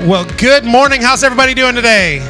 Well, good morning. How's everybody doing today?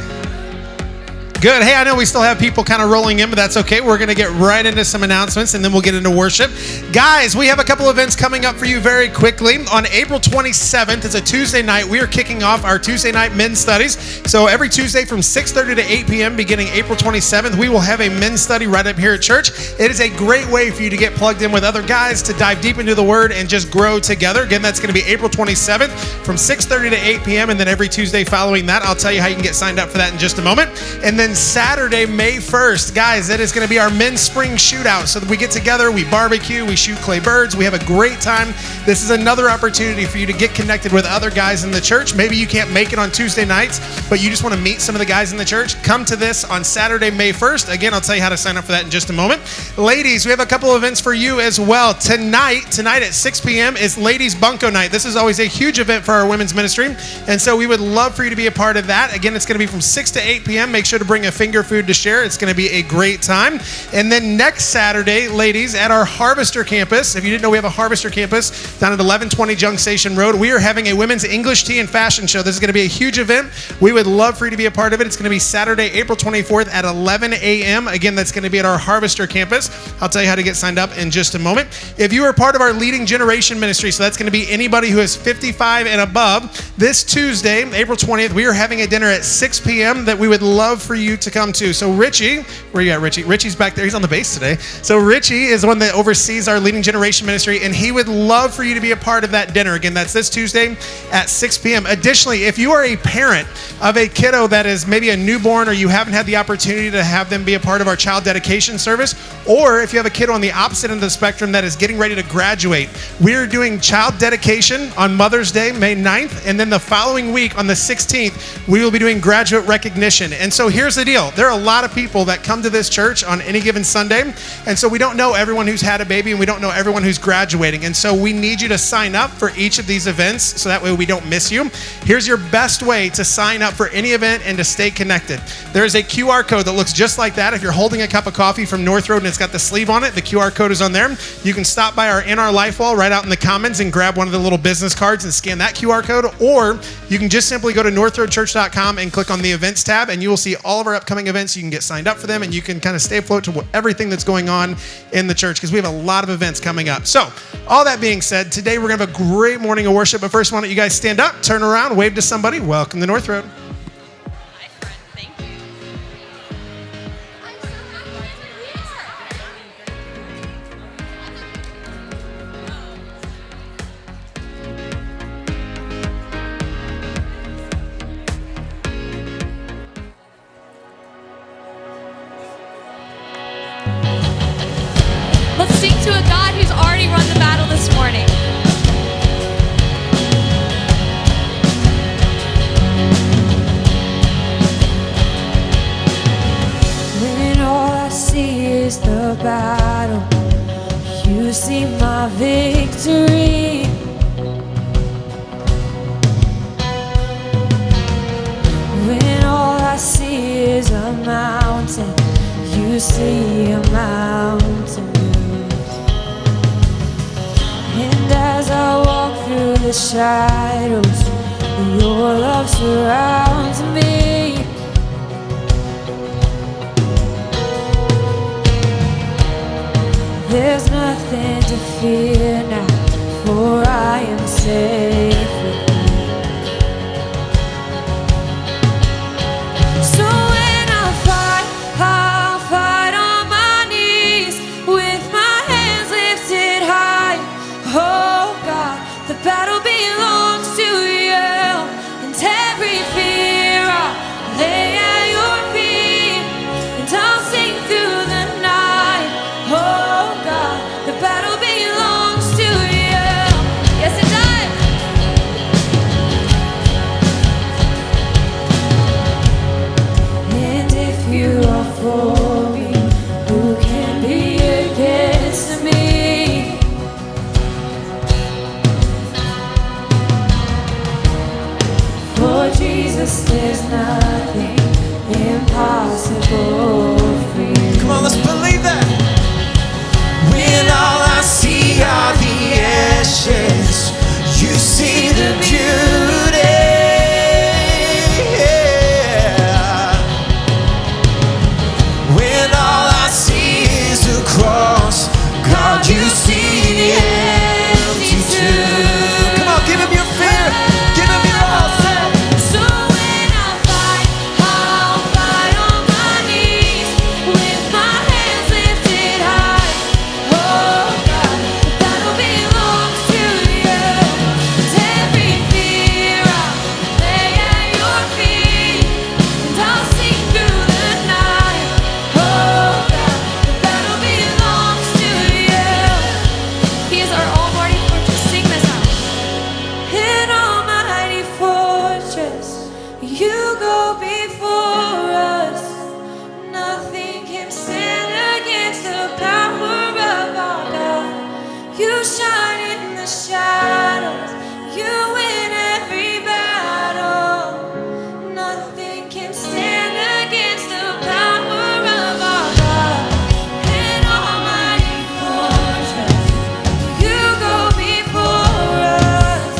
Good. Hey, I know we still have people kind of rolling in, but that's okay. We're going to get right into some announcements, and then we'll get into worship. Guys, we have a couple events coming up for you very quickly. On April 27th, it's a Tuesday night. We are kicking off our Tuesday night men's studies. So every Tuesday from 6:30 to 8 p.m., beginning April 27th, we will have a men's study right up here at church. It is a great way for you to get plugged in with other guys, to dive deep into the Word, and just grow together. Again, that's going to be April 27th from 6:30 to 8 p.m., and then every Tuesday following that, I'll tell you how you can get signed up for that in just a moment. And then Saturday, May 1st, guys, that is going to be our men's spring shootout. So that we get together, we barbecue, we shoot clay birds, we have a great time. This is another opportunity for you to get connected with other guys in the church. Maybe you can't make it on Tuesday nights, but you just want to meet some of the guys in the church. Come to this on Saturday, May 1st. Again, I'll tell you how to sign up for that in just a moment. Ladies, we have a couple of events for you as well. Tonight at 6 p.m. is Ladies Bunko Night. This is always a huge event for our women's ministry, and so we would love for you to be a part of that. Again, it's going to be from 6 to 8 p.m. Make sure to bring a finger food to share. It's going to be a great time. And then next Saturday, ladies, at our Harvester campus, if you didn't know, we have a Harvester campus down at 1120 Junk Station Road. We are having a women's English tea and fashion show. This is going to be a huge event. We would love for you to be a part of it. It's going to be Saturday, April 24th at 11 a.m. Again, that's going to be at our Harvester campus. I'll tell you how to get signed up in just a moment. If you are part of our Leading Generation ministry, so that's going to be anybody who is 55 and above, this Tuesday, April 20th, we are having a dinner at 6 p.m. that we would love for you to come to. So Richie, where you at, Richie? Richie's back there. He's on the bass today. So Richie is the one that oversees our Leading Generation ministry, and he would love for you to be a part of that dinner. Again, that's this Tuesday at 6 p.m. Additionally, if you are a parent of a kiddo that is maybe a newborn, or you haven't had the opportunity to have them be a part of our child dedication service, or if you have a kiddo on the opposite end of the spectrum that is getting ready to graduate, we're doing child dedication on Mother's Day, May 9th, and then the following week on the 16th, we will be doing graduate recognition. And so here's the deal. There are a lot of people that come to this church on any given Sunday, and so we don't know everyone who's had a baby, and we don't know everyone who's graduating, and so we need you to sign up for each of these events so that way we don't miss you. Here's your best way to sign up for any event and to stay connected. There's a QR code that looks just like that. If you're holding a cup of coffee from North Road and it's got the sleeve on it, the QR code is on there. You can stop by our In Our Life wall right out in the Commons and grab one of the little business cards and scan that QR code, or you can just simply go to northroadchurch.com and click on the events tab, and you will see all of our upcoming events. You can get signed up for them, and you can kind of stay afloat to everything that's going on in the church, because we have a lot of events coming up. So all that being said, today we're going to have a great morning of worship, but first, why don't you guys stand up, turn around, wave to somebody. Welcome to North Road. Hi, friend. Thank you. Let's sing to a God who's already run the battle this morning. When all I see is the battle, you see my victory. When all I see is a mountain, you see a mountain move. And as I walk through the shadows, your love surrounds me. There's nothing to fear now, for I am safe with you. So when I'll fight on my knees with my hands lifted high. Oh God, the battle belongs to you, and every fear I'll lay at your feet, and I'll sing through the night. Oh God, the battle belongs to you. Yes, it does. God, you see the empty tomb. Come on, give him your fear. Give him your all. Say. So when I fight, I'll fight on my knees with my hands lifted high. Oh God, the battle belongs to you. And every fear I'll lay at your feet, and I'll sing through the night. Oh God, the battle belongs to you. He is our almighty fortress. Sing this out. An almighty fortress, you go before us. Nothing can stand against the power of our God. You shine in the shadows, you win every battle. Nothing can stand against the power of our God. An almighty fortress, you go before us.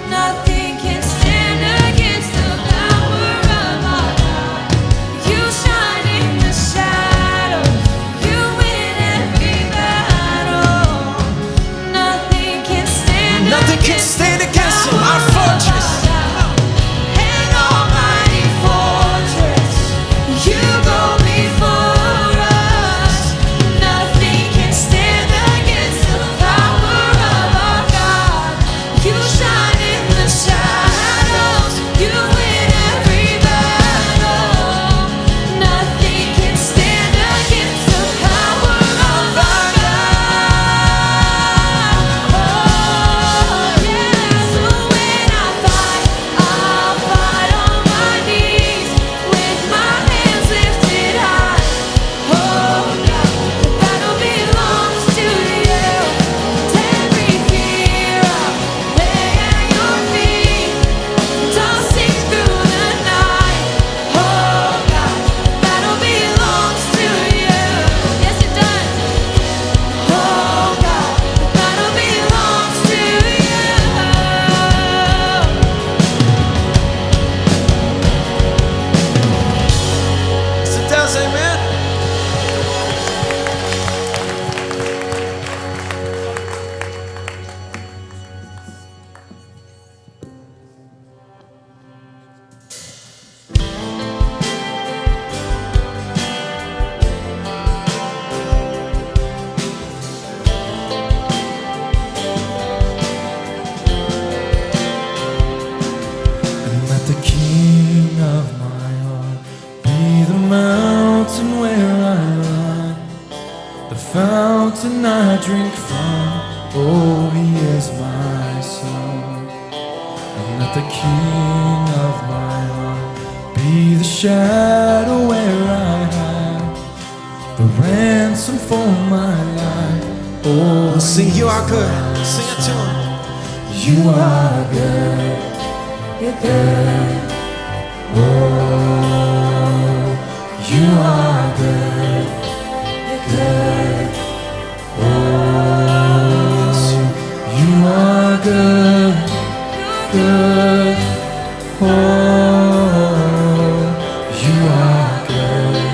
Nothing can stand against the power of our God. You shine in the shadows, you win every battle. Nothing can stand Nothing can stand against him. Our fortress. An almighty fortress, you go before us. Nothing can stand against the power of our God. You shine in the shadows, you win every battle. Nothing can stand against the power of our God. Oh yeah, so when I fight, I'll fight on my knees with my hands lifted high. Oh God, the battle belongs to you. Every fear I'll lay at your feet, and I'll sing through the night. Oh God, the battle belongs to you. Yes, it does. Oh God, the battle belongs to you. Sit down, say amen. And let the King of my heart be the mountain where I run, the fountain I drink from. Oh, he is my song. And let the King of my heart be the shadow where I hide, the ransom for my life. Oh, sing, you are good. Sing it to him. You are good. You're good. Oh, you are good. You're good. Oh, you are good. Good. Oh, you are good.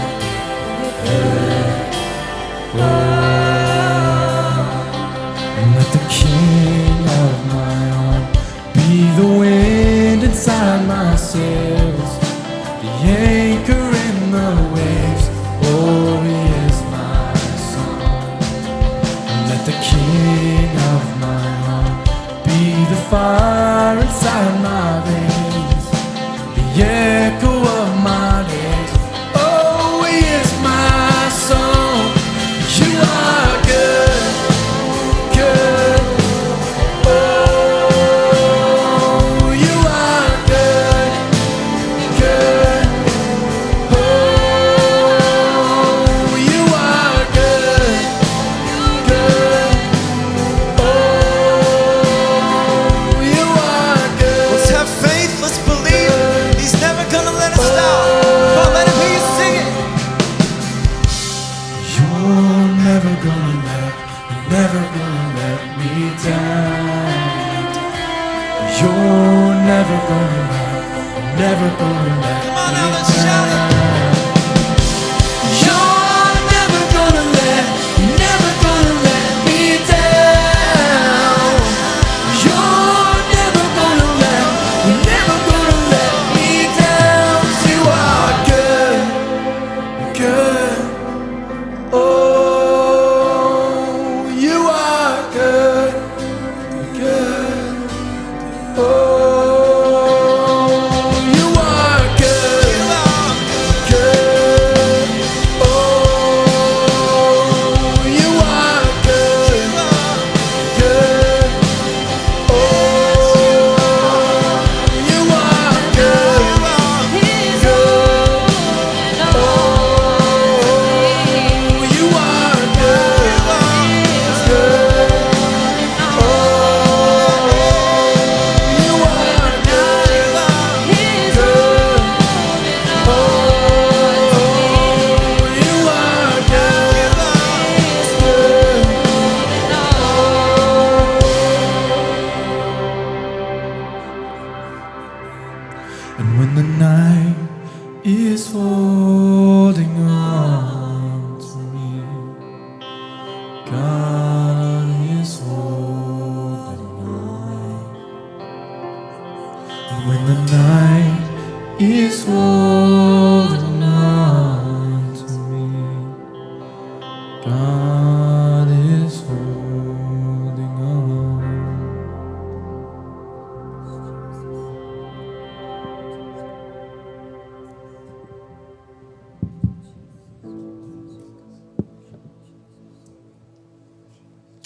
Good. Oh, and let the King of my heart be the wind inside my sails, the anchor in the waves. Oh, he is my song. And let the King of my heart be the fire inside my veins, the echo of my days. Oh, he is my song. You are good, good. Oh, you are good, good. Oh, you are good, good. Oh, you are good. Let's have faith. Let's believe. He's never gonna let us down. Come on, let him hear you sing it. You're never gonna let me down. You're never gonna let me down. Come on now, let's shout it. You're never gonna let me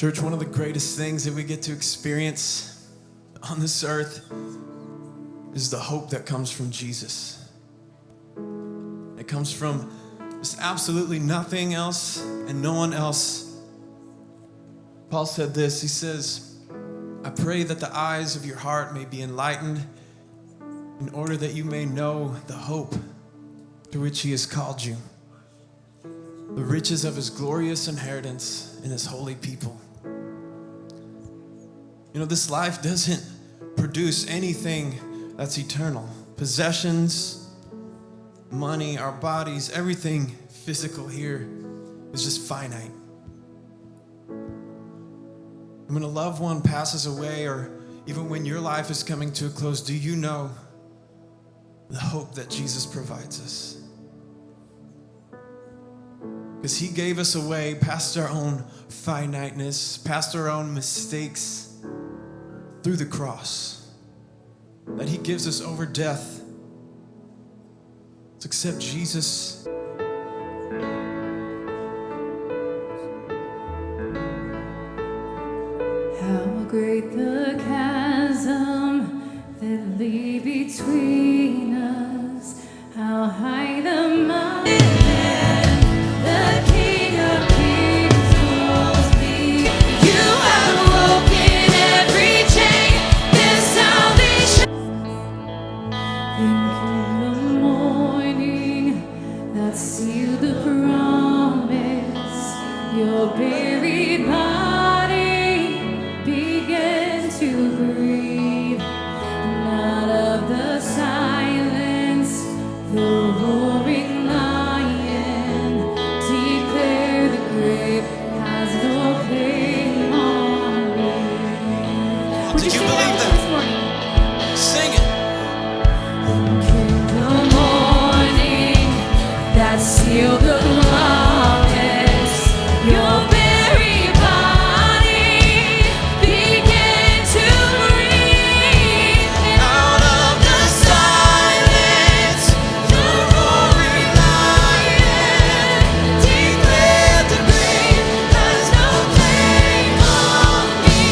Church, one of the greatest things that we get to experience on this earth is the hope that comes from Jesus. It comes from just absolutely nothing else and no one else. Paul said this, he says, I pray that the eyes of your heart may be enlightened in order that you may know the hope to which he has called you, the riches of his glorious inheritance in his holy people. You know, this life doesn't produce anything that's eternal. Possessions, money, our bodies, everything physical here is just finite. And when a loved one passes away, or even when your life is coming to a close, do you know the hope that Jesus provides us? Because he gave us a way past our own finiteness, past our own mistakes, through the cross, that he gives us over death. To accept Jesus. How great the chasm that lay between us, how high the mountain the King of Kings calls me. You have broken every chain, this salvation. Think in the morning that sealed the promise, your buried body began to breathe. And out of the silence, the roaring lion declared the grave has no claim on me. Did you believe that? This morning? Sing it. In the morning that sealed the promise, your very body began to breathe. And out of the silence, the roaring lion declared the grave has no claim on me.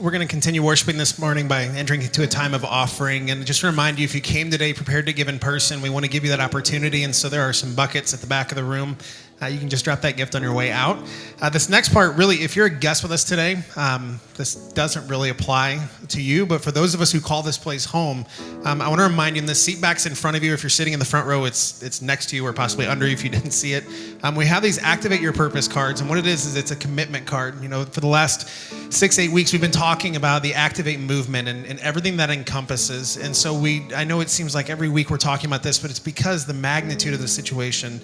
we're going to continue worshiping this morning by entering into a time of offering. And just to remind you, if you came today prepared to give in person, we want to give you that opportunity. And so there are some buckets at the back of the room. You can just drop that gift on your way out. This next part, really, if you're a guest with us today, this doesn't really apply to you. But for those of us who call this place home, I want to remind you, in the seat backs in front of you, if you're sitting in the front row, it's next to you or possibly under you if you didn't see it. We have these Activate Your Purpose cards. And what it is it's a commitment card. You know, for the last 6-8 weeks, we've been talking about the Activate movement and everything that encompasses. And so I know it seems like every week we're talking about this, but it's because the magnitude of the situation,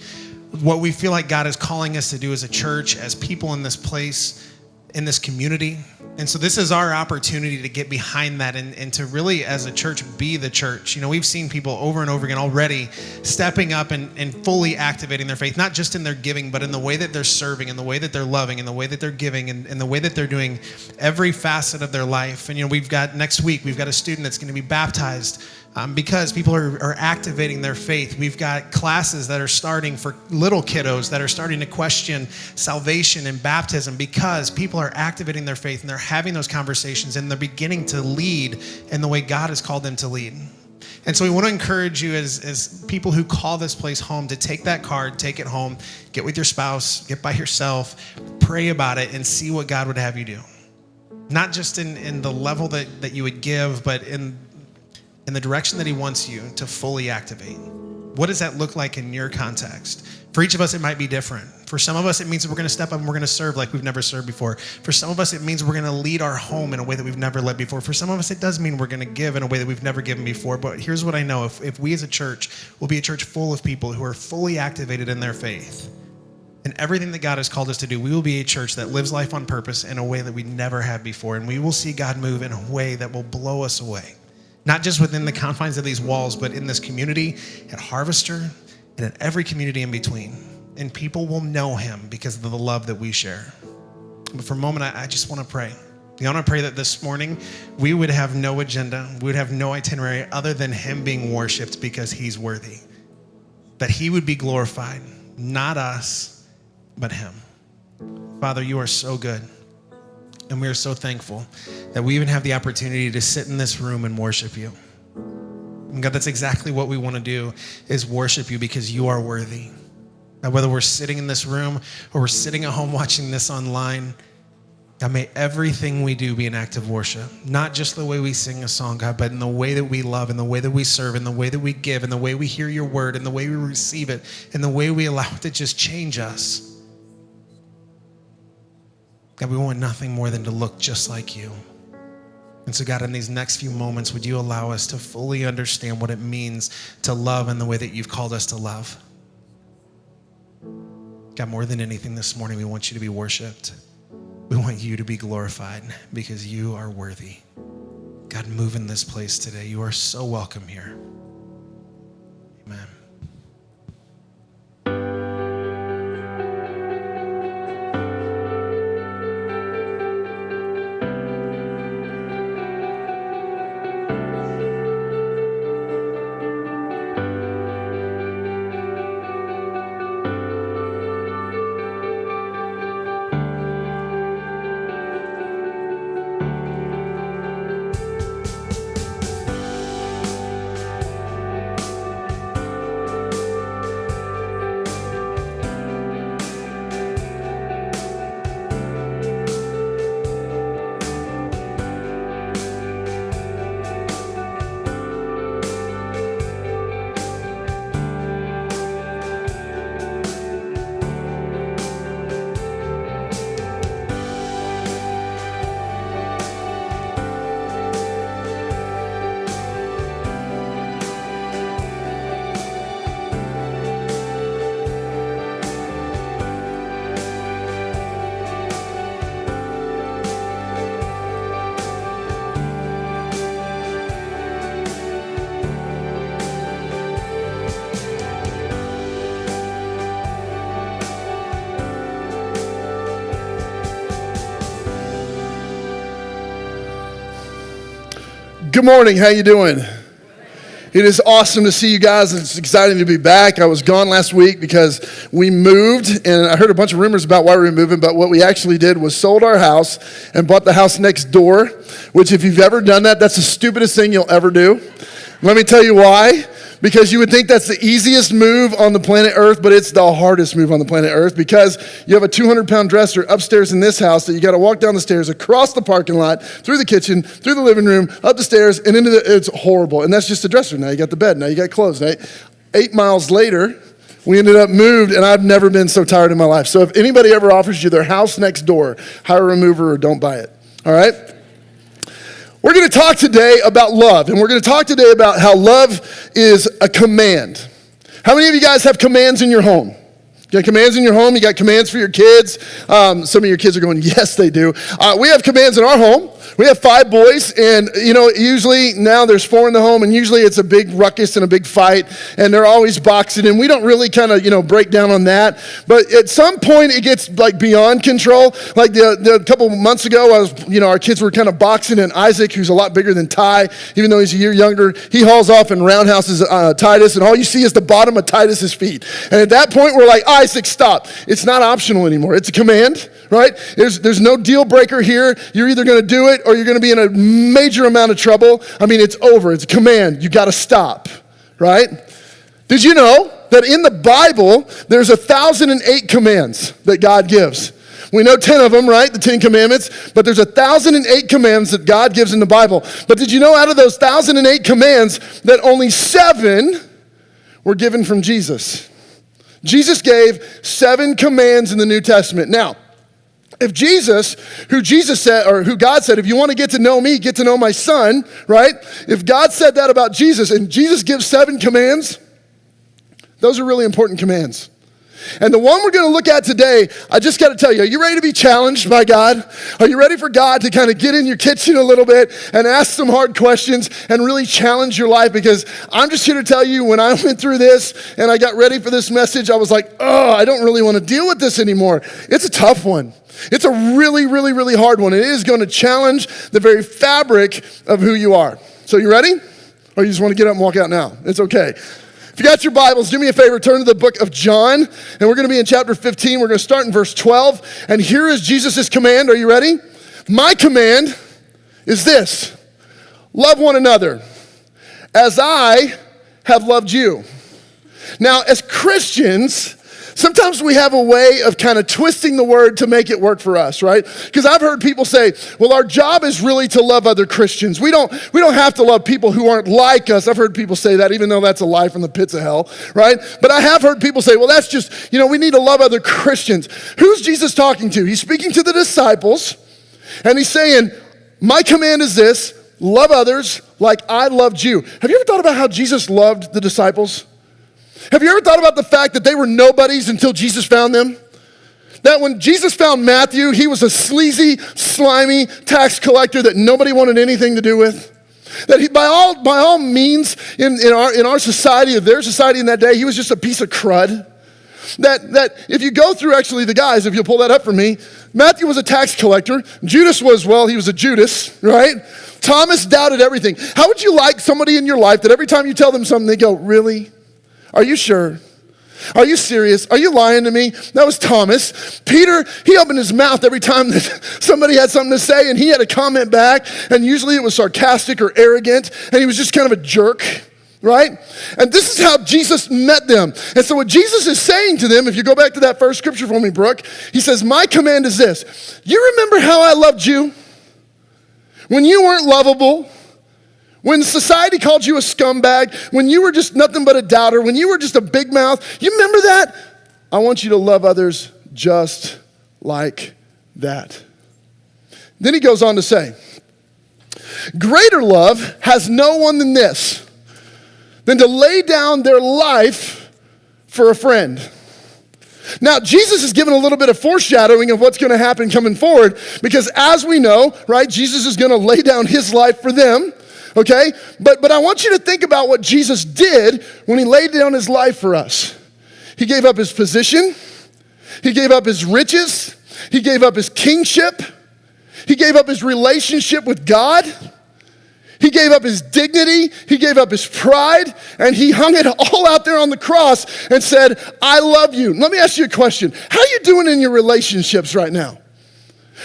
what we feel like God is calling us to do as a church, as people in this place, in this community. And so this is our opportunity to get behind that and to really, as a church, be the church. You know, we've seen people over and over again already stepping up and fully activating their faith, not just in their giving, but in the way that they're serving, in the way that they're loving, in the way that they're giving, and in the way that they're doing every facet of their life. And, you know, next week, we've got a student that's going to be baptized because people are activating their faith. We've got classes that are starting for little kiddos that are starting to question salvation and baptism because people are activating their faith and they're having those conversations and they're beginning to lead in the way God has called them to lead. And so we want to encourage you as people who call this place home to take that card, take it home, get with your spouse, get by yourself, pray about it, and see what God would have you do. Not just in the level that you would give, but in the direction that he wants you to fully activate. What does that look like in your context? For each of us, it might be different. For some of us, it means that we're going to step up and we're going to serve like we've never served before. For some of us, it means we're going to lead our home in a way that we've never led before. For some of us, it does mean we're going to give in a way that we've never given before. But here's what I know. If we as a church will be a church full of people who are fully activated in their faith and everything that God has called us to do, we will be a church that lives life on purpose in a way that we never have before. And we will see God move in a way that will blow us away. Not just within the confines of these walls, but in this community, at Harvester, and in every community in between. And people will know him because of the love that we share. But for a moment, I just want to pray. I want to pray that this morning we would have no agenda, we would have no itinerary other than him being worshiped because he's worthy. That he would be glorified, not us, but him. Father, you are so good. And we are so thankful that we even have the opportunity to sit in this room and worship you. And God, that's exactly what we want to do, is worship you because you are worthy. Now, whether we're sitting in this room or we're sitting at home watching this online, God, may everything we do be an act of worship. Not just the way we sing a song, God, but in the way that we love, in the way that we serve, in the way that we give, in the way we hear your word, in the way we receive it, in the way we allow it to just change us. God, we want nothing more than to look just like you. And so, God, in these next few moments, would you allow us to fully understand what it means to love in the way that you've called us to love? God, more than anything this morning, we want you to be worshiped. We want you to be glorified because you are worthy. God, move in this place today. You are so welcome here. Amen. Good morning. How you doing? It is awesome to see you guys. It's exciting to be back. I was gone last week because we moved, and I heard a bunch of rumors about why we were moving, but what we actually did was sold our house and bought the house next door, which if you've ever done that, that's the stupidest thing you'll ever do. Let me tell you why. Because you would think that's the easiest move on the planet Earth, but it's the hardest move on the planet Earth because you have a 200-pound dresser upstairs in this house that you got to walk down the stairs, across the parking lot, through the kitchen, through the living room, up the stairs, and into it's horrible. And that's just a dresser. Now you got the bed. Now you got clothes. Now, 8 miles later, we ended up moved, and I've never been so tired in my life. So if anybody ever offers you their house next door, hire a mover or don't buy it. All right? We're going to talk today about love, and we're going to talk today about how love is a command. How many of you guys have commands in your home? You got commands in your home? You got commands for your kids? Some of your kids are going, yes, they do. We have commands in our home. We have 5 boys, and usually now there's 4 in the home, and usually it's a big ruckus and a big fight, and they're always boxing, and we don't really kind of break down on that. But at some point it gets like beyond control. Like the couple months ago, our kids were kind of boxing, and Isaac, who's a lot bigger than Ty, even though he's a year younger, he hauls off and roundhouses Titus, and all you see is the bottom of Titus's feet. And at that point, we're like, Isaac, stop! It's not optional anymore. It's a command. Right? There's no deal breaker here. You're either going to do it or you're going to be in a major amount of trouble. I mean, it's over. It's a command. You got to stop. Right? Did you know that in the Bible, there's 1,008 commands that God gives? We know 10 of them, right? The 10 commandments. But there's 1,008 commands that God gives in the Bible. But did you know out of those 1,008 commands that only 7 were given from Jesus? Jesus gave 7 commands in the New Testament. Now, if who God said, if you want to get to know me, get to know my son, right? If God said that about Jesus, and Jesus gives 7 commands, those are really important commands. And the one we're going to look at today, I just got to tell you, are you ready to be challenged by God? Are you ready for God to kind of get in your kitchen a little bit and ask some hard questions and really challenge your life? Because I'm just here to tell you, when I went through this and I got ready for this message, I was like, I don't really want to deal with this anymore. It's a tough one. It's a really, really, really hard one. It is going to challenge the very fabric of who you are. So you ready? Or you just want to get up and walk out now? It's okay. If you got your Bibles, do me a favor, turn to the book of John, and we're going to be in chapter 15. We're going to start in verse 12, and here is Jesus' command. Are you ready? My command is this: love one another as I have loved you. Now, as Christians, sometimes we have a way of kind of twisting the word to make it work for us, right? Because I've heard people say, well, our job is really to love other Christians. We don't have to love people who aren't like us. I've heard people say that, even though that's a lie from the pits of hell, right? But I have heard people say, well, that's just, we need to love other Christians. Who's Jesus talking to? He's speaking to the disciples, and he's saying, my command is this: love others like I loved you. Have you ever thought about how Jesus loved the disciples? Have you ever thought about the fact that they were nobodies until Jesus found them? That when Jesus found Matthew, he was a sleazy, slimy tax collector that nobody wanted anything to do with. That he, by all means, in our society, of their society in that day, he was just a piece of crud. That if you go through actually the guys, if you'll pull that up for me, Matthew was a tax collector. Judas was, he was a Judas, right? Thomas doubted everything. How would you like somebody in your life that every time you tell them something, they go, really? Are you sure? Are you serious? Are you lying to me? That was Thomas. Peter, he opened his mouth every time that somebody had something to say, and he had a comment back, and usually it was sarcastic or arrogant, and he was just kind of a jerk, right? And this is how Jesus met them. And so what Jesus is saying to them, if you go back to that first scripture for me, Brooke, he says, my command is this: you remember how I loved you? When you weren't lovable, when society called you a scumbag, when you were just nothing but a doubter, when you were just a big mouth, you remember that? I want you to love others just like that. Then he goes on to say, greater love has no one than this, than to lay down their life for a friend. Now, Jesus is giving a little bit of foreshadowing of what's going to happen coming forward, because as we know, right, Jesus is going to lay down his life for them. Okay? But I want you to think about what Jesus did when he laid down his life for us. He gave up his position. He gave up his riches. He gave up his kingship. He gave up his relationship with God. He gave up his dignity, he gave up his pride, and he hung it all out there on the cross and said, I love you. Let me ask you a question. How are you doing in your relationships right now?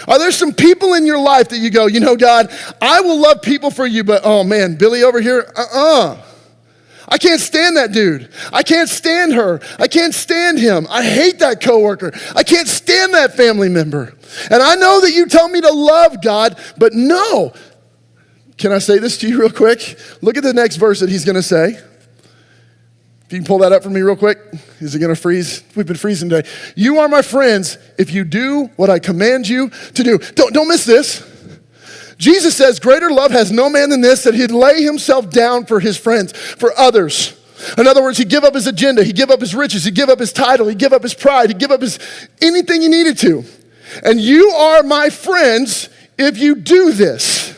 Are there some people in your life that you go, you know, God, I will love people for you, but oh man, Billy over here, I can't stand that dude. I can't stand her. I can't stand him. I hate that coworker. I can't stand that family member. And I know that you tell me to love God, but no. Can I say this to you real quick? Look at the next verse that he's going to say. If you can pull that up for me real quick. Is it going to freeze? We've been freezing today. You are my friends if you do what I command you to do. Don't miss this. Jesus says, greater love has no man than this, that he'd lay himself down for his friends, for others. In other words, he'd give up his agenda, he'd give up his riches, he'd give up his title, he'd give up his pride, he'd give up his anything he needed to. And you are my friends if you do this.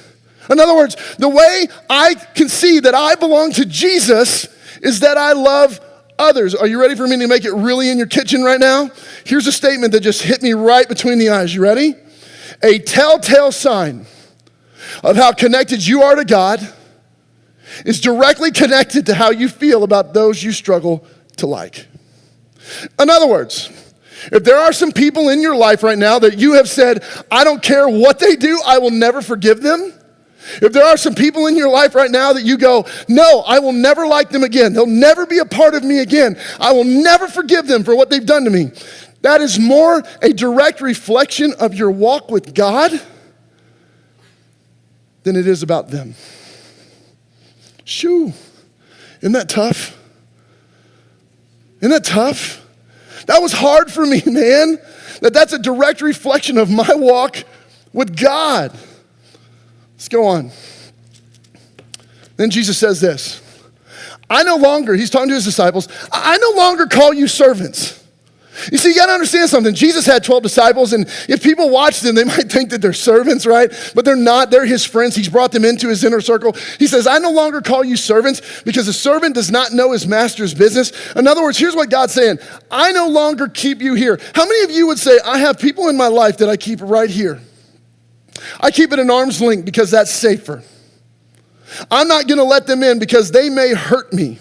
In other words, the way I can see that I belong to Jesus is that I love others. Are you ready for me to make it really in your kitchen right now? Here's a statement that just hit me right between the eyes. You ready? A telltale sign of how connected you are to God is directly connected to how you feel about those you struggle to like. In other words, if there are some people in your life right now that you have said, I don't care what they do, I will never forgive them. If there are some people in your life right now that you go, no, I will never like them again. They'll never be a part of me again. I will never forgive them for what they've done to me. That is more a direct reflection of your walk with God than it is about them. Shoo. Isn't that tough? Isn't that tough? That was hard for me, man. That's a direct reflection of my walk with God. Let's go on. Then Jesus says this. He's talking to his disciples, I no longer call you servants. You see, you got to understand something. Jesus had 12 disciples, and if people watch them, they might think that they're servants, right? But they're not. They're his friends. He's brought them into his inner circle. He says, I no longer call you servants because a servant does not know his master's business. In other words, here's what God's saying. I no longer keep you here. How many of you would say, I have people in my life that I keep right here? I keep it an arm's length because that's safer. I'm not going to let them in because they may hurt me.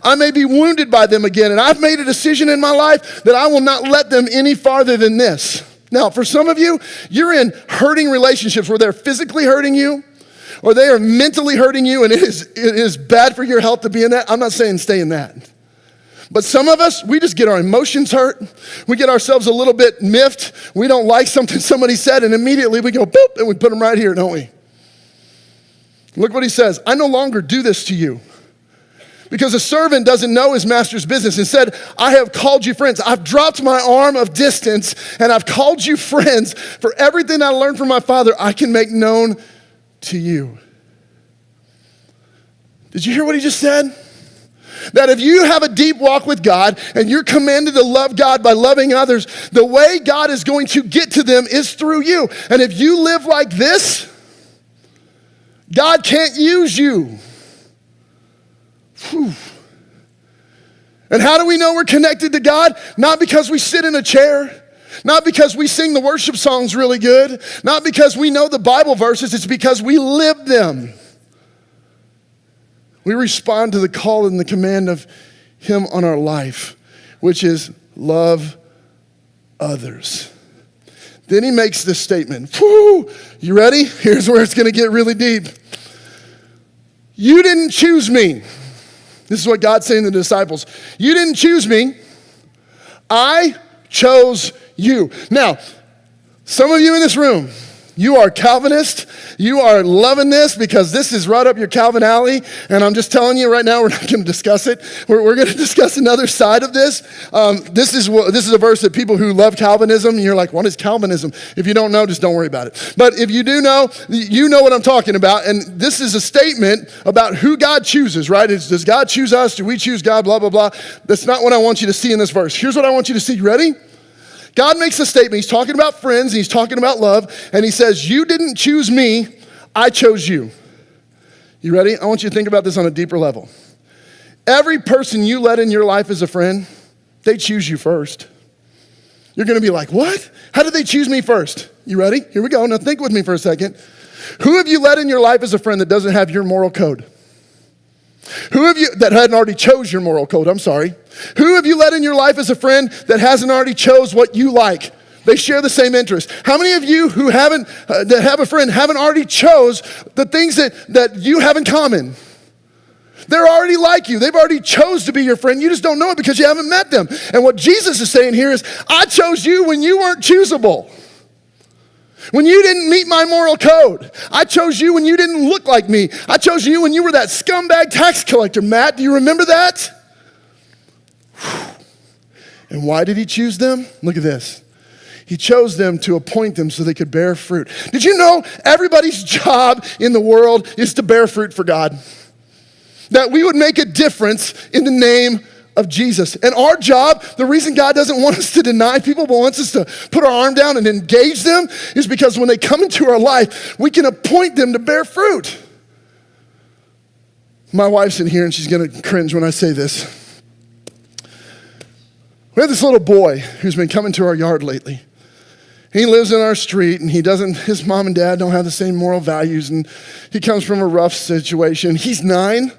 I may be wounded by them again, and I've made a decision in my life that I will not let them any farther than this. Now, for some of you, you're in hurting relationships where they're physically hurting you or they are mentally hurting you, and it is bad for your health to be in that. I'm not saying stay in that. But some of us, we just get our emotions hurt. We get ourselves a little bit miffed. We don't like something somebody said, and immediately we go, boop, and we put them right here, don't we? Look what he says. I no longer do this to you. Because a servant doesn't know his master's business. Instead, I have called you friends. I've dropped my arm of distance and I've called you friends. For everything I learned from my Father, I can make known to you. Did you hear what he just said? That if you have a deep walk with God and you're commanded to love God by loving others, the way God is going to get to them is through you. And if you live like this, God can't use you. Whew. And how do we know we're connected to God? Not because we sit in a chair, not because we sing the worship songs really good, not because we know the Bible verses, it's because we live them. We respond to the call and the command of him on our life, which is love others. Then he makes this statement. Whew. You ready? Here's where it's going to get really deep. You didn't choose me. This is what God's saying to the disciples. You didn't choose me. I chose you. Now, some of you in this room, you are Calvinist. You are loving this because this is right up your Calvin alley. And I'm just telling you right now, we're not going to discuss it. We're going to discuss another side of this. This is a verse that people who love Calvinism, you're like, what is Calvinism? If you don't know, just don't worry about it. But if you do know, you know what I'm talking about. And this is a statement about who God chooses, right? Does God choose us? Do we choose God? Blah, blah, blah. That's not what I want you to see in this verse. Here's what I want you to see. You ready? God makes a statement. He's talking about friends. He's talking about love. And he says, you didn't choose me. I chose you. You ready? I want you to think about this on a deeper level. Every person you let in your life as a friend, they choose you first. You're going to be like, what? How did they choose me first? You ready? Here we go. Now think with me for a second. Who have you let in your life as a friend that doesn't have your moral code? Who have you, that hadn't already chose your moral code, I'm sorry. Who have you let in your life as a friend that hasn't already chose what you like? They share the same interests. How many of you who haven't, that have a friend haven't already chose the things that you have in common? They're already like you. They've already chose to be your friend. You just don't know it because you haven't met them. And what Jesus is saying here is, I chose you when you weren't choosable. When you didn't meet my moral code. I chose you when you didn't look like me. I chose you when you were that scumbag tax collector. Matt, do you remember that? And why did he choose them? Look at this. He chose them to appoint them so they could bear fruit. Did you know everybody's job in the world is to bear fruit for God? That we would make a difference in the name of Jesus. And our job, the reason God doesn't want us to deny people but wants us to put our arm down and engage them is because when they come into our life, we can appoint them to bear fruit. My wife's in here and she's gonna cringe when I say this. We have this little boy who's been coming to our yard lately. He lives in our street and his mom and dad don't have the same moral values and he comes from a rough situation. He's 9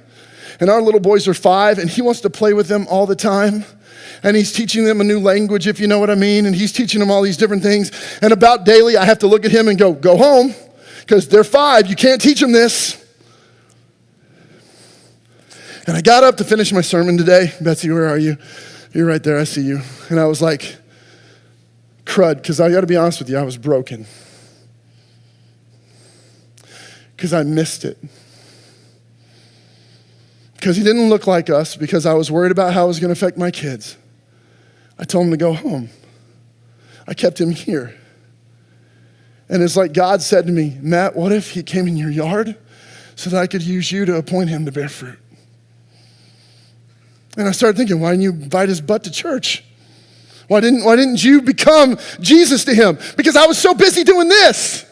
and our little boys are 5 and he wants to play with them all the time. And he's teaching them a new language, if you know what I mean. And he's teaching them all these different things. And about daily, I have to look at him and go home because they're 5. You can't teach them this. And I got up to finish my sermon today. Betsy, where are you? You're right there, I see you. And I was like, crud, because I got to be honest with you, I was broken. Because I missed it. Because he didn't look like us, because I was worried about how it was going to affect my kids. I told him to go home. I kept him here. And it's like God said to me, Matt, what if he came in your yard so that I could use you to appoint him to bear fruit? And I started thinking, why didn't you invite his butt to church? Why didn't you become Jesus to him? Because I was so busy doing this.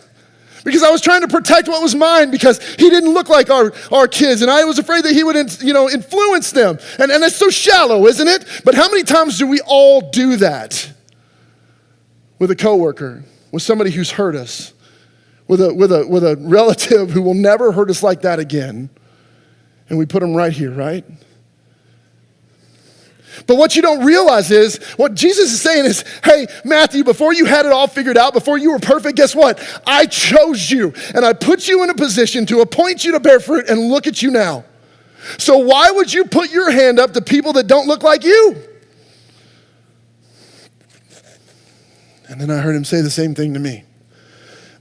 Because I was trying to protect what was mine because he didn't look like our kids. And I was afraid that he would influence them. And it's so shallow, isn't it? But how many times do we all do that? With a coworker, with somebody who's hurt us, with a relative who will never hurt us like that again. And we put them right here, right? But what you don't realize is, what Jesus is saying is, hey, Matthew, before you had it all figured out, before you were perfect, guess what? I chose you, and I put you in a position to appoint you to bear fruit, and look at you now. So why would you put your hand up to people that don't look like you? And then I heard him say the same thing to me.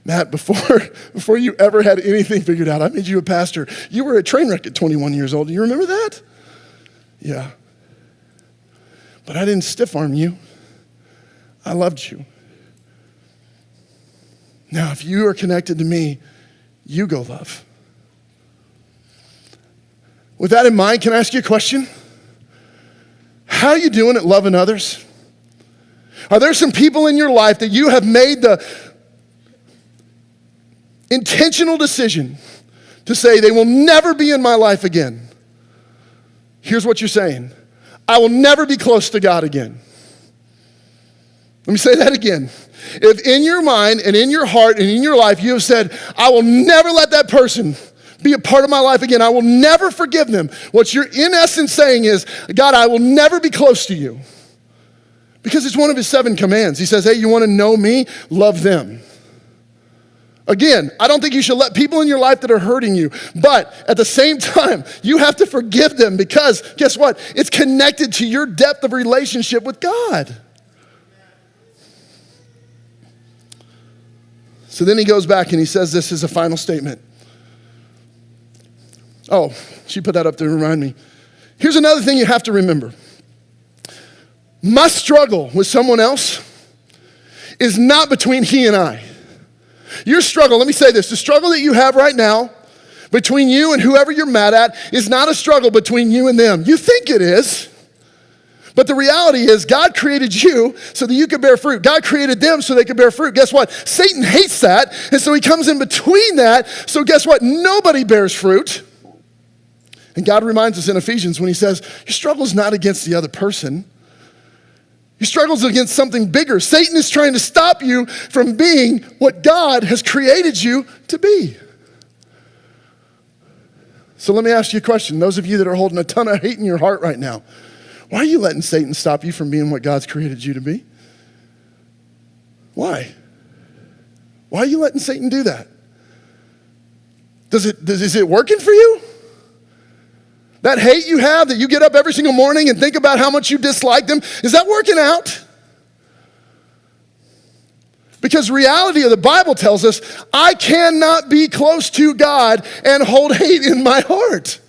Matt, before you ever had anything figured out, I made you a pastor. You were a train wreck at 21 years old. Do you remember that? Yeah. But I didn't stiff arm you. I loved you. Now, if you are connected to me, you go love. With that in mind, can I ask you a question? How are you doing at loving others? Are there some people in your life that you have made the intentional decision to say they will never be in my life again? Here's what you're saying. I will never be close to God again. Let me say that again. If in your mind and in your heart and in your life you have said, I will never let that person be a part of my life again. I will never forgive them. What you're in essence saying is, God, I will never be close to you. Because it's one of his 7 commands. He says, hey, you want to know me? Love them. Again, I don't think you should let people in your life that are hurting you, but at the same time, you have to forgive them because guess what? It's connected to your depth of relationship with God. So then he goes back and he says this as a final statement. Oh, she put that up to remind me. Here's another thing you have to remember. My struggle with someone else is not between he and I. Your struggle, let me say this, the struggle that you have right now between you and whoever you're mad at is not a struggle between you and them. You think it is, but the reality is God created you so that you could bear fruit. God created them so they could bear fruit. Guess what? Satan hates that, and so he comes in between that, so guess what? Nobody bears fruit. And God reminds us in Ephesians when he says, your struggle is not against the other person. Your struggle is against something bigger. Satan is trying to stop you from being what God has created you to be. So let me ask you a question. Those of you that are holding a ton of hate in your heart right now, why are you letting Satan stop you from being what God's created you to be? Why? Why are you letting Satan do that? Is it working for you? That hate you have, that you get up every single morning and think about how much you dislike them, is that working out? Because reality of the Bible tells us, I cannot be close to God and hold hate in my heart.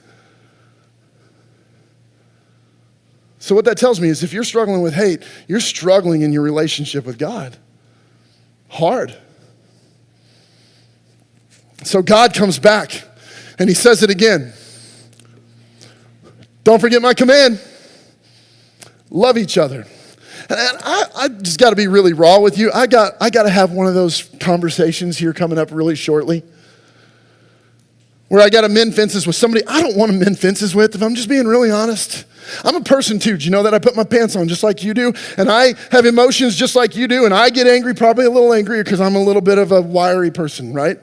So what that tells me is if you're struggling with hate, you're struggling in your relationship with God. Hard. So God comes back and he says it again. Don't forget my command. Love each other. And I just got to be really raw with you. I got to have one of those conversations here coming up really shortly where I got to mend fences with somebody I don't want to mend fences with, if I'm just being really honest. I'm a person too. Do you know that? I put my pants on just like you do, and I have emotions just like you do, and I get angry, probably a little angrier because I'm a little bit of a wiry person, right?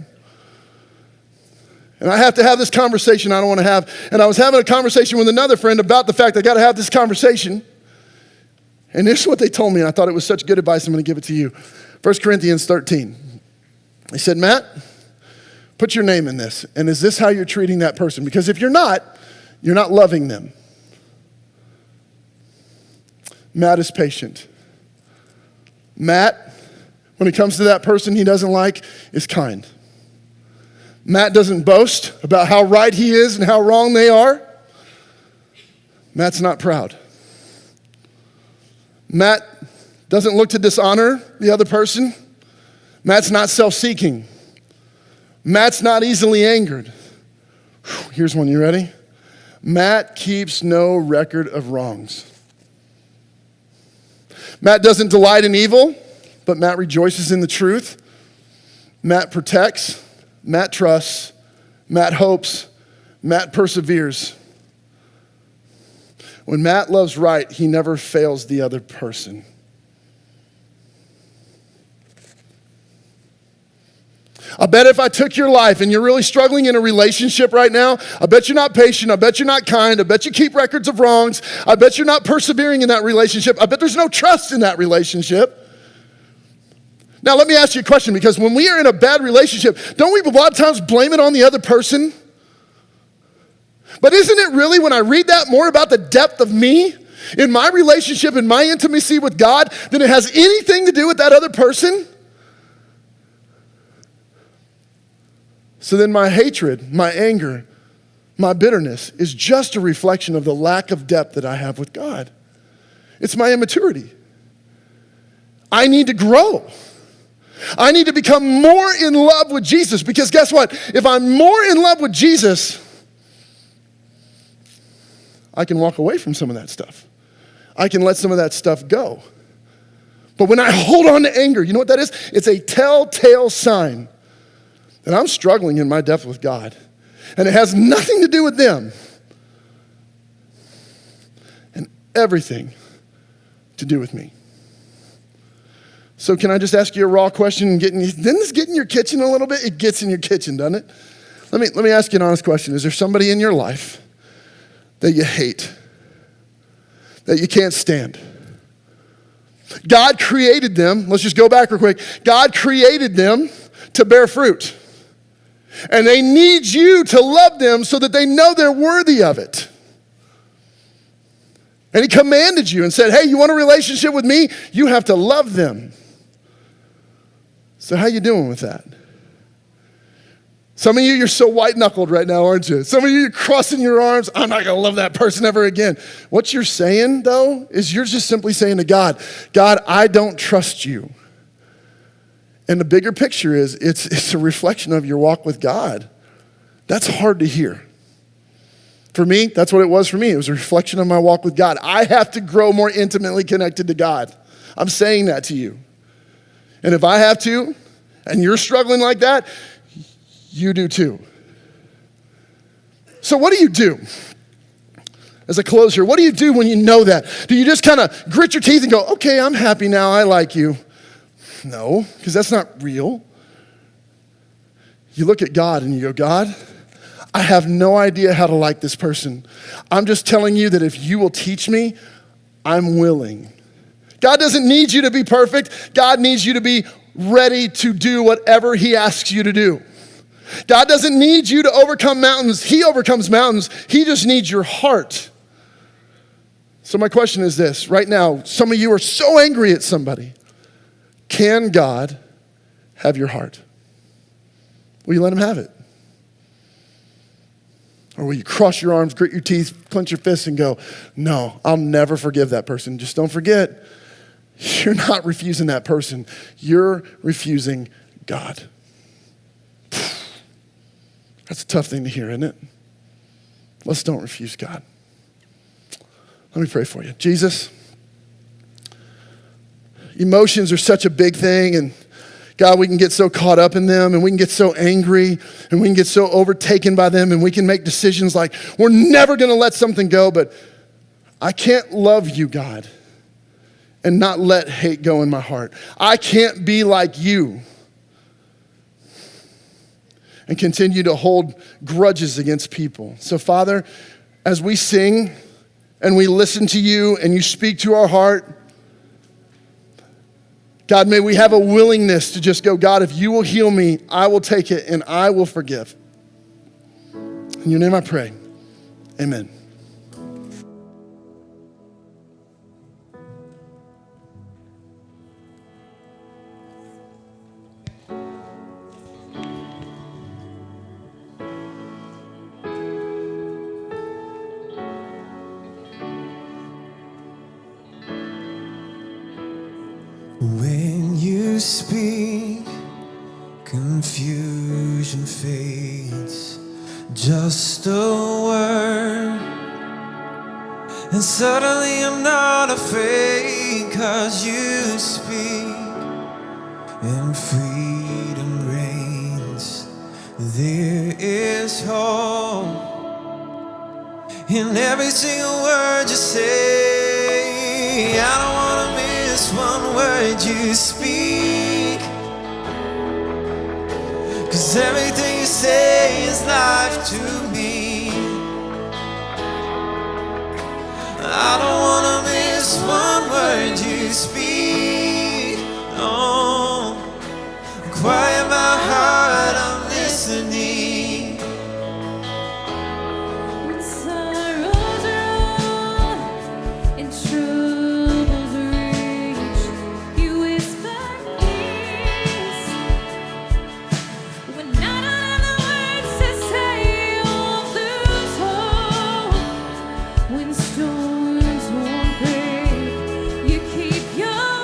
And I have to have this conversation I don't want to have. And I was having a conversation with another friend about the fact I got to have this conversation. And this is what they told me, and I thought it was such good advice, I'm going to give it to you. 1 Corinthians 13. He said, Matt, put your name in this. And is this how you're treating that person? Because if you're not loving them. Matt is patient. Matt, when it comes to that person he doesn't like, is kind. Matt doesn't boast about how right he is and how wrong they are. Matt's not proud. Matt doesn't look to dishonor the other person. Matt's not self-seeking. Matt's not easily angered. Here's one, you ready? Matt keeps no record of wrongs. Matt doesn't delight in evil, but Matt rejoices in the truth. Matt protects. Matt trusts. Matt hopes. Matt perseveres. When Matt loves right, he never fails the other person. I bet if I took your life and you're really struggling in a relationship right now, I bet you're not patient, I bet you're not kind, I bet you keep records of wrongs, I bet you're not persevering in that relationship, I bet there's no trust in that relationship. Now let me ask you a question, because when we are in a bad relationship, don't we a lot of times blame it on the other person? But isn't it really, when I read that, more about the depth of me in my relationship, in my intimacy with God, than it has anything to do with that other person? So then my hatred, my anger, my bitterness is just a reflection of the lack of depth that I have with God. It's my immaturity. I need to grow. I need to become more in love with Jesus, because guess what? If I'm more in love with Jesus, I can walk away from some of that stuff. I can let some of that stuff go. But when I hold on to anger, you know what that is? It's a telltale sign that I'm struggling in my depth with God. And it has nothing to do with them and everything to do with me. So can I just ask you a raw question? Didn't this get in your kitchen a little bit? It gets in your kitchen, doesn't it? Let me ask you an honest question. Is there somebody in your life that you hate, that you can't stand? God created them. Let's just go back real quick. God created them to bear fruit. And they need you to love them so that they know they're worthy of it. And he commanded you and said, hey, you want a relationship with me? You have to love them. So how you doing with that? Some of you, you're so white-knuckled right now, aren't you? Some of you, you're crossing your arms. I'm not going to love that person ever again. What you're saying, though, is you're just simply saying to God, God, I don't trust you. And the bigger picture is it's a reflection of your walk with God. That's hard to hear. For me, that's what it was for me. It was a reflection of my walk with God. I have to grow more intimately connected to God. I'm saying that to you. And if I have to, and you're struggling like that, you do too. So what do you do? As a closer, what do you do when you know that? Do you just kind of grit your teeth and go, okay, I'm happy now, I like you? No, because that's not real. You look at God and you go, God, I have no idea how to like this person. I'm just telling you that if you will teach me, I'm willing. God doesn't need you to be perfect. God needs you to be ready to do whatever he asks you to do. God doesn't need you to overcome mountains. He overcomes mountains. He just needs your heart. So my question is this. Right now, some of you are so angry at somebody. Can God have your heart? Will you let him have it? Or will you cross your arms, grit your teeth, clench your fists, and go, no, I'll never forgive that person. Just don't forget, you're not refusing that person. You're refusing God. That's a tough thing to hear, isn't it? Let's don't refuse God. Let me pray for you. Jesus, emotions are such a big thing, and God, we can get so caught up in them, and we can get so angry, and we can get so overtaken by them, and we can make decisions like we're never going to let something go, but I can't love you, God, and not let hate go in my heart. I can't be like you and continue to hold grudges against people. So, Father, as we sing and we listen to you and you speak to our heart, God, may we have a willingness to just go, God, if you will heal me, I will take it and I will forgive. In your name I pray, amen. When you speak, confusion fades. Just a word, and suddenly I'm not afraid, 'cause you speak, and freedom reigns. There is hope in every single word you say. I don't wanna miss one word you speak, 'cause everything you say is life to me. I don't wanna miss one word you speak. No, quiet my heart, I'm listening. When sorrows roll and troubles rage, you whisper peace. When I don't have the words to say, you won't lose hope. When storms won't break, you keep your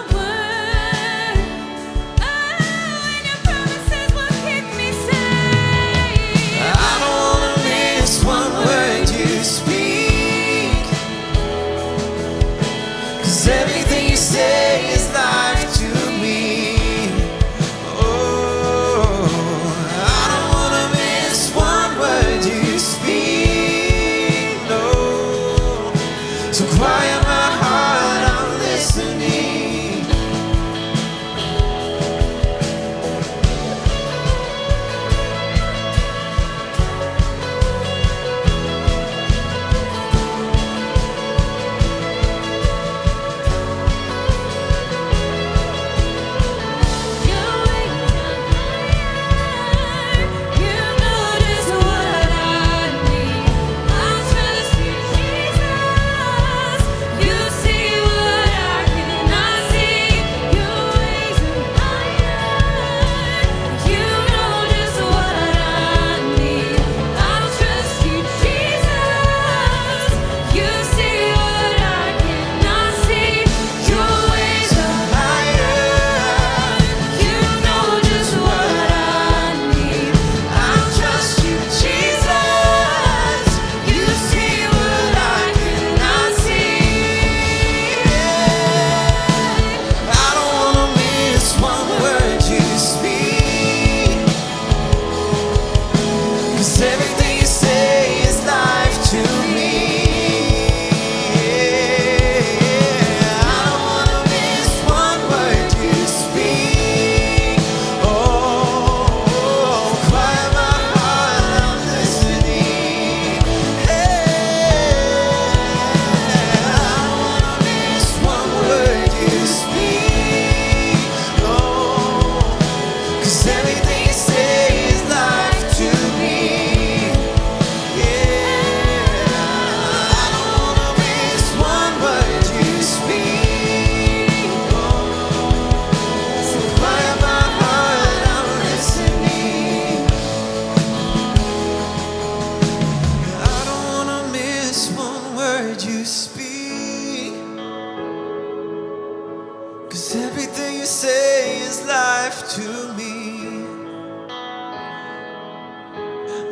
'Cause everything you say is life to me.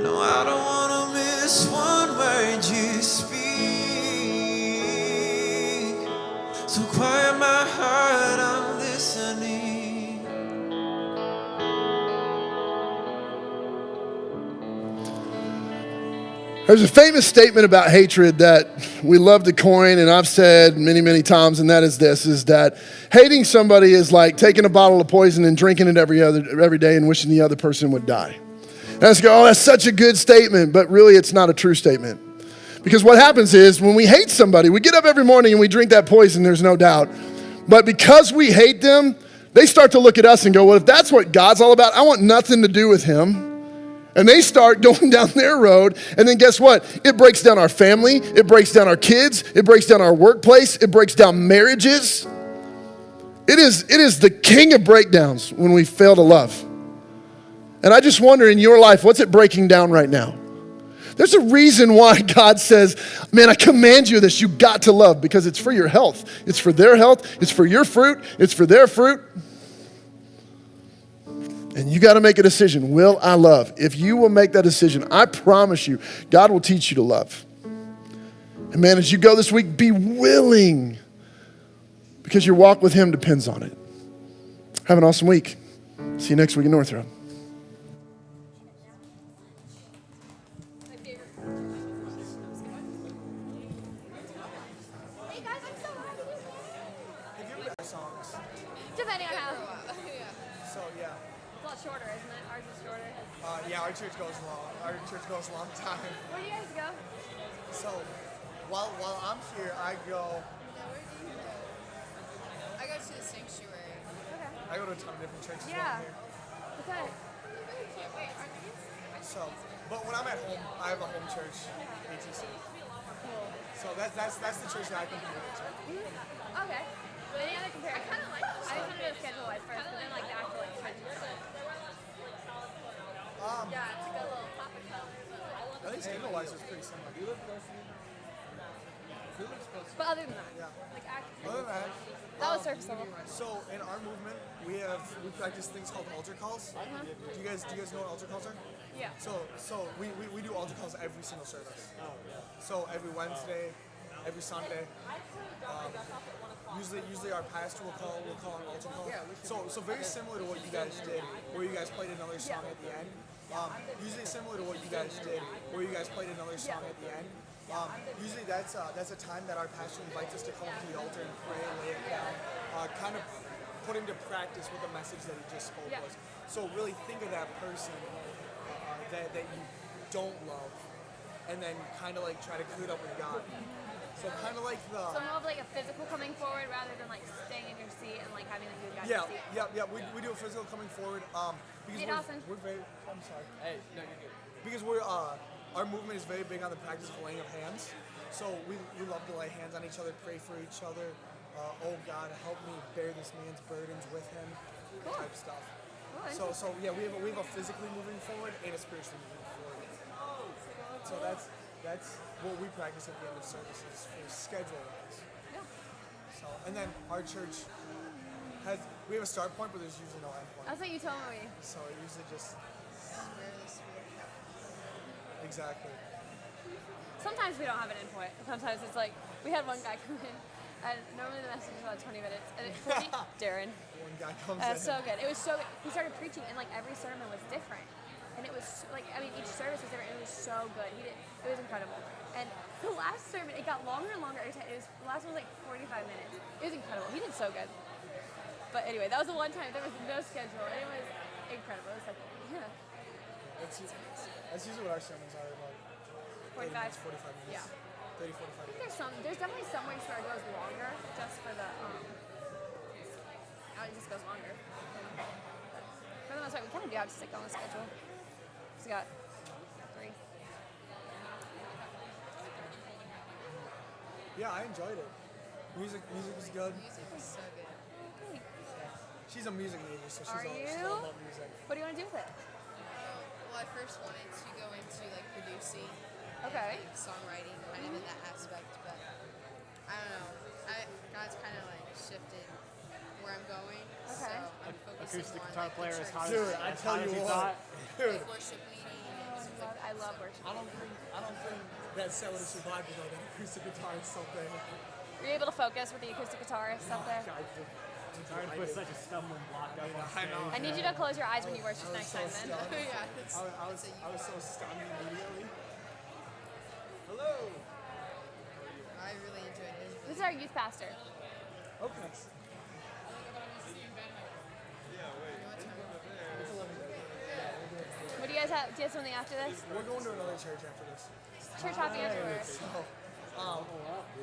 No, I don't wanna miss one word you speak. So quiet my heart, I'm listening. There's a famous statement about hatred that we love to coin, and I've said many, many times, and that is this, is that hating somebody is like taking a bottle of poison and drinking it every day and wishing the other person would die. And I just go, oh, that's such a good statement, but really it's not a true statement. Because what happens is when we hate somebody, we get up every morning and we drink that poison, there's no doubt. But because we hate them, they start to look at us and go, well, if that's what God's all about, I want nothing to do with him. And they start going down their road, and then guess what? It breaks down our family, it breaks down our kids, it breaks down our workplace, it breaks down marriages. It is the king of breakdowns when we fail to love. And I just wonder in your life, what's it breaking down right now? There's a reason why God says, man, I command you this, you got to love, because it's for your health. It's for their health, it's for your fruit, it's for their fruit. And you got to make a decision. Will I love? If you will make that decision, I promise you, God will teach you to love. And man, as you go this week, be willing, because your walk with him depends on it. Have an awesome week. See you next week in Northrop. Hey guys, I'm so happy. Depending on how. So yeah, It's a lot shorter, isn't it? Ours is shorter. yeah, our church goes long. Our church goes a long time. Where do you guys go? So while I'm here, I go I go to the sanctuary. Okay. I go to a ton of different churches Yeah. around here. What's that? So, but when I'm at home, I have a home church, ATC. So that's the church that I compete with. Okay. Any other comparison? I kind of like. I just want to know schedule-wise first, but then like the actual like churches. Yeah, it's like a little pop-up shop. I think schedule-wise is pretty similar. But other than that, like actually, Other than that, that was surface level. so in our movement, we practice things called altar calls. Do you guys know what altar calls are? Yeah. So we do altar calls every single service. So every Wednesday, every Sunday. Usually our pastor will call an altar call. So very similar to what you guys did, where you guys played another song at the end. Usually similar to what you guys did, where you guys played another song at the end. Usually that's a time that our pastor invites us to come to the altar and pray, lay it down, kind of put into practice what the message that he just spoke was. So really think of that person that you don't love, and then kind of like try to clear it up with God. So kind of like the So more of like a physical coming forward rather than like staying in your seat and like having like you guys seat. yeah. We do a physical coming forward because Hey, Dawson. we're very. I'm sorry. Hey, no, you're good. Because our movement is very big on the practice of laying of hands. So we love to lay hands on each other, pray for each other. Oh God, help me bear this man's burdens with him, type stuff. Cool. So yeah, we have a physically moving forward and a spiritually moving forward. So that's what we practice at the end of services for schedule wise. Yeah. So and then our church we have a start point, but there's usually no end point. That's what you told me. So it usually just exactly. Sometimes we don't have an endpoint. Sometimes it's like we had one guy come in, and normally the message is about 20 minutes, and it's pretty Darren. One guy comes That's in. so good. It was so good. He started preaching, and like every sermon was different, and it was like each service was different. And it was so good. It was incredible. And the last sermon, it got longer and longer every time. The last one was like 45 minutes. It was incredible. He did so good. But anyway, that was the one time there was no schedule, and it was incredible. It was like, yeah. That's usually what our sermons are, like 45 minutes. Yeah. 30, 45 minutes. There's definitely some weeks where it goes longer just for the it just goes longer. For the most part, we kind of do have to stick on the schedule. So we got 3. Yeah, I enjoyed it. Music was good. Music was so good. She's a music major, so she's Are all you? about music. What do you want to do with it? Well, I first wanted to go into like producing, Okay. like, songwriting, kind of in that aspect, but I don't know. God's kind of like shifted where I'm acoustic more, guitar like, the player as church hard Dude, as, I as tell hard as you you what. thought? like worship leading. And I love worship. I don't think that set would have survived without that acoustic guitar is something. Were you able to focus with the acoustic guitarist up there? It's hard to put such a stumbling block up on stage. know. I need you to close your eyes when you worship next time then. yeah, it's, I was so stunned immediately. Hello. I really enjoyed it. This is our youth pastor. Okay. What do you guys have? Do you have something after this? We're going to another church after this. Church hopping everywhere. So,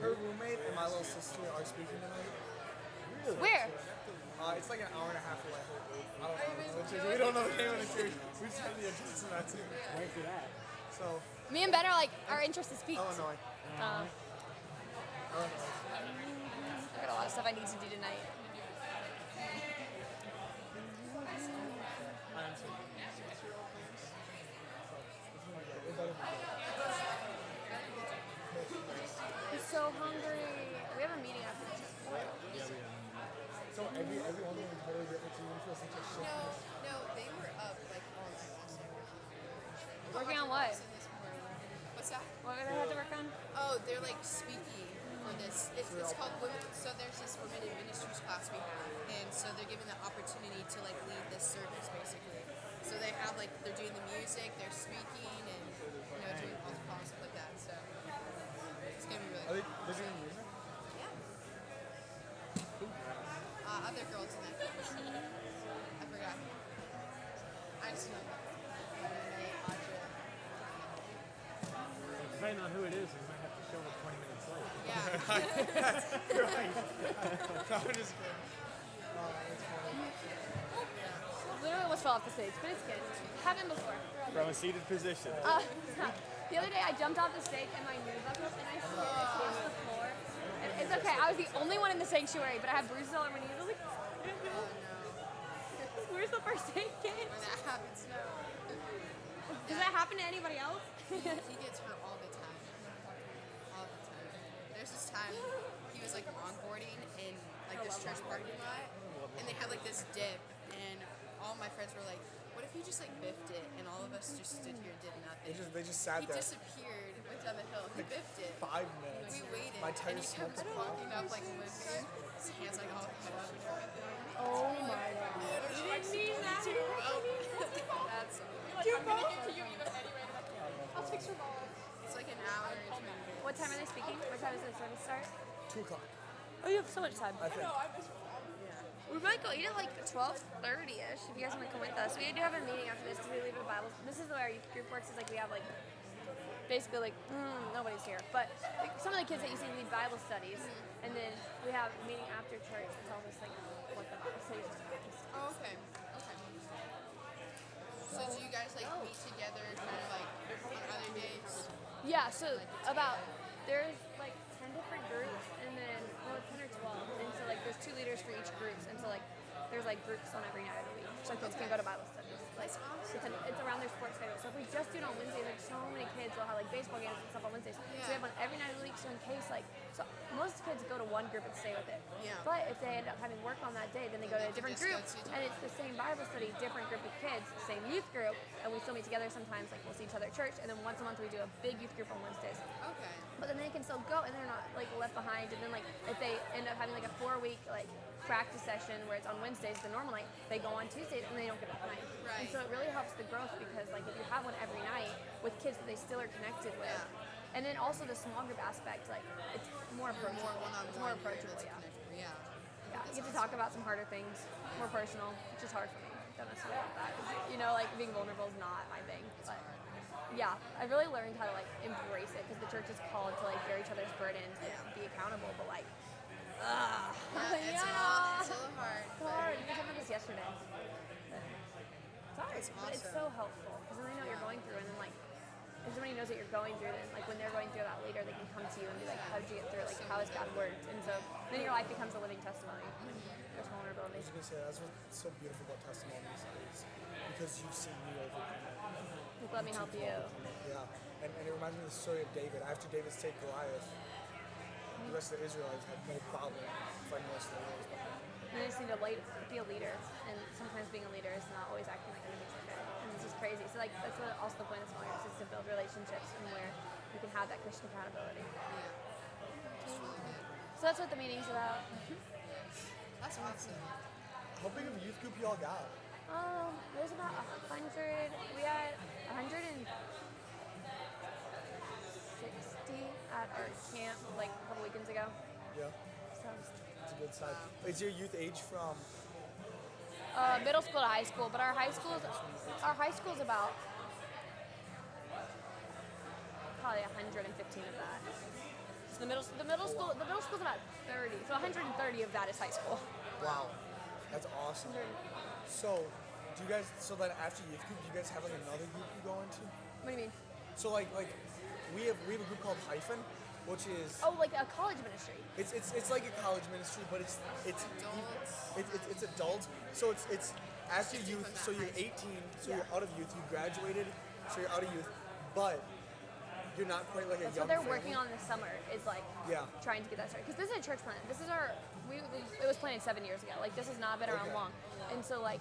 her roommate and my little sister are speaking tonight. Where? It's like an hour and a half away. I don't know the church. We don't know the name of the church. We just have the address and that's it. Where's it at? So, Me and Ben are like, our interest is peaked. Illinois. I got a lot of stuff I need to do tonight. I'm so hungry. We have a meeting after this. So everyone was totally different. So you feel such a shift. No, they were up like all night last night. Working on what? What's that? What did I have to work on? Oh, they're like speaking for this. It's called women. So there's this women in ministries class we have, and so they're given the opportunity to like lead this service basically. So they have like they're doing the music, they're speaking, and doing all the calls stuff like that. So it's gonna be really. Are they listening to music? Yeah. Other girls in that class. I forgot. I just know. Audra. Depending on who it is, we might have to show up 20 minutes late. Yeah. I'm just kidding. Literally almost fell off the stage, but it's good. Happened before. From a seated position. The other day I jumped off the stage and my knee buckled and I slipped and came to the floor. And it's okay, I was the only one in the sanctuary, but I had bruises all over my knees. I was like, where's the first aid kit? When that happens, no. Does that happen to anybody else? He gets hurt all the time. All the time. There's this time he was like longboarding in like this church parking lot, and they had like this dip, and all my friends were like, "What if he just like biffed it?" And all of us just stood here and did nothing. They just sat He there. disappeared, went down the hill. He biffed it. 5 minutes. We waited, My and tires he kept smoked. walking up like limping. His hands like all cut up and everything. Oh my god. You didn't need that. That's I'll fix your ball. it's like an hour and 20 minutes. What time are they speaking? What time does the service start? 2 o'clock. Oh, you have so much time. I think. We might go eat at like 12:30ish if you guys want to come with us. We do have a meeting after this because we leave a Bible. This is the way our youth group works. Is like we have like basically like nobody's here, but like, some of the kids that you see lead Bible studies, and then we have a meeting after church that tells us like what the Bible study is. Oh, okay. Okay. So do you guys like meet together kind of like on other days? Yeah, so about there's like 10 different groups, and then 10 or 12, and so like there's 2 leaders for each group, and so like there's like groups on every night of the week, so kids can go to Bible studies. Like it's around their sports schedule. So if we just do it on Wednesdays, like so many kids will have like baseball games and stuff on Wednesdays. So we have one every night of the week. So in case like most kids go to one group and stay with it. Yeah. But if they end up having work on that day, then they go to a They can different just group, go to and it's the same Bible study, different group of kids, same youth group, and we still meet together sometimes. Like we'll see each other at church, and then once a month we do a big youth group on Wednesdays. Okay. But then they can still go, and they're not like left behind. And then like if they end up having like a 4-week like practice session where it's on Wednesdays, the normal night, they go on Tuesdays and they don't get off night. Right. And so it really helps the growth because like if you have one every night with kids that they still are connected with, and then also the small group aspect, like it's more approachable. More one-on-one. It's more you're able approachable, to yeah. connect more. Yeah. Yeah, you get to talk about some harder things, more personal, which is hard for me. Don't necessarily want that. You know, like being vulnerable is not my thing. But yeah, I really learned how to like embrace it because the church is called to like bear each other's burdens and be accountable. But like, Yeah, it's a little hard. It's hard. We were talking about this yesterday. It's hard, That's but it's awesome. so helpful because then they know what you're going through, and then like if somebody knows what you're going through, then like when they're going through that later, they can come to you and be like, "How did you get through it? Like, how has God worked?" And so then your life becomes a living testimony. There's vulnerability. I was gonna say that's what's so beautiful about testimonies is because you've seen me overcome it. Like, let me help you. Yeah, and it reminds me of the story of David. After David stayed Goliath, the rest of the Israelites had no problem fighting the rest of the Israelites. You just need to be a leader, and sometimes being a leader is not always acting like everything's okay, and this is crazy. So like that's what also the point of small groups is to build relationships and where you can have that Christian accountability. So that's what the meeting's about. That's awesome. How big of a youth group y'all got? There's about 100. We had 160 at our camp like a couple weekends ago. Yeah, So it's a good size. Is your youth age from? middle school to high school, but our high school's about probably 115 of that. So the middle school's about 30. So 130 of that is high school. Wow, that's awesome. So, do you guys? So then after youth group, do you guys have like another group you go into? What do you mean? So like we have a group called Hyphen, which is Oh, like a college ministry. it's like a college ministry, but it's adult. So it's after youth. So you're 18. So you're out of youth. You graduated. So you're out of youth, but you're not quite like a That's young what they're family. working on this summer is like Yeah. trying to get that started. Because this is a church plant. This is it was planted 7 years ago. Like this has not been around Okay. long. And so like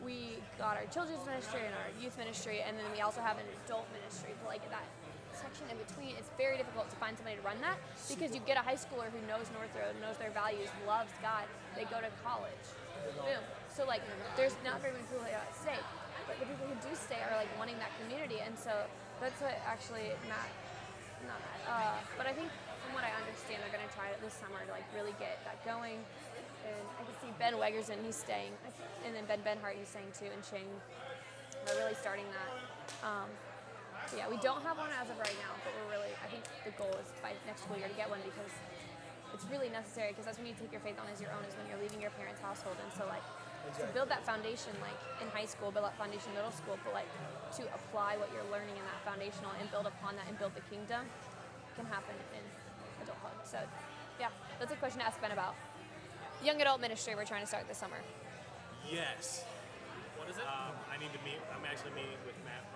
we got our children's ministry and our youth ministry, and then we also have an adult ministry. But like that section in between, it's very difficult to find somebody to run that because you get a high schooler who knows North Road, knows their values, loves God. They go to college. Boom. So like there's not very many people that stay. But the people who do stay are like wanting that community, and so that's what actually but I think from what I understand, they're going to try it this summer to like really get that going. And I can see Ben Wegerson, he's staying, and then Ben Benhart, he's staying too, and Shane. They're really starting that. So yeah, we don't have one as of right now, but I think the goal is by next school year to get one because it's really necessary because that's when you take your faith on as your own, is when you're leaving your parents' household, and so like to build that foundation like in high school, build that foundation in middle school, but like to apply what you're learning in that foundational and build upon that and build the kingdom can happen in adulthood. So yeah, that's a question to ask Ben about. Young adult ministry we're trying to start this summer. Yes. What is it? I'm actually meeting with Matt